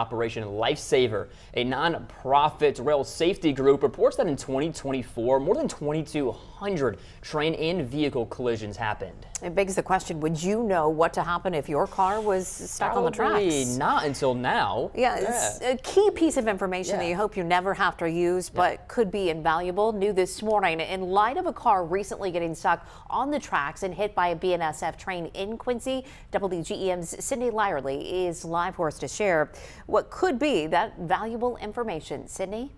Operation Lifesaver, a non-profit rail safety group, reports that in 2024, more than 2,200 train and vehicle collisions happened. It begs the question, would you know what to happen if your car was stuck on the tracks? Probably not until now. Yeah, it's a key piece of information that you hope you never have to use, but could be invaluable. New this morning, in light of a car recently getting stuck on the tracks and hit by a BNSF train in Quincy, WGEM's Sydney Lyerly is live for us to share what could be that valuable information. Sydney?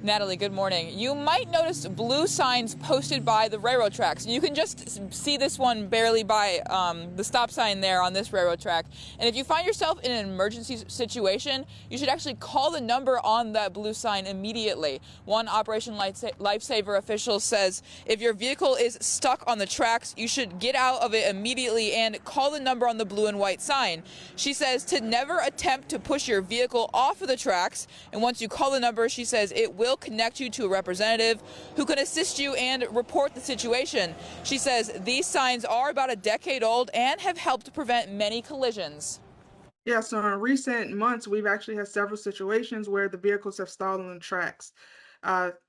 Natalie, good morning. You might notice blue signs posted by the railroad tracks. You can just see this one barely by the stop sign there on this railroad track. And if you find yourself in an emergency situation, you should actually call the number on that blue sign immediately. One Operation Lifesaver official says if your vehicle is stuck on the tracks, you should get out of it immediately and call the number on the blue and white sign. She says to never attempt to push your vehicle off of the tracks. And once you call the number, she says it will connect you to a representative who can assist you and report the situation. She says these signs are about a decade old and have helped prevent many collisions. Yeah, so in recent months, we've actually had several situations where the vehicles have stalled on the tracks.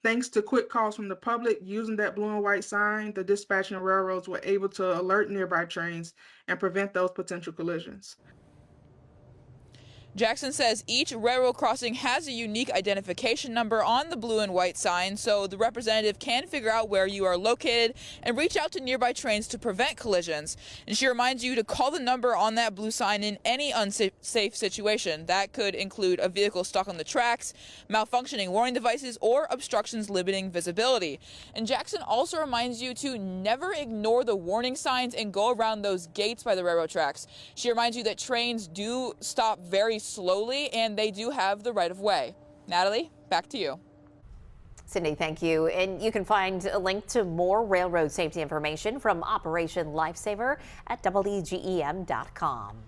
Thanks to quick calls from the public using that blue and white sign, the dispatching railroads were able to alert nearby trains and prevent those potential collisions. Jackson says each railroad crossing has a unique identification number on the blue and white sign, so the representative can figure out where you are located and reach out to nearby trains to prevent collisions. And she reminds you to call the number on that blue sign in any unsafe situation. That could include a vehicle stuck on the tracks, malfunctioning warning devices, or obstructions limiting visibility. And Jackson also reminds you to never ignore the warning signs and go around those gates by the railroad tracks. She reminds you that trains do stop very slowly and they do have the right of way. Natalie, back to you. Sydney, thank you. And you can find a link to more railroad safety information from Operation Lifesaver at WGEM.com.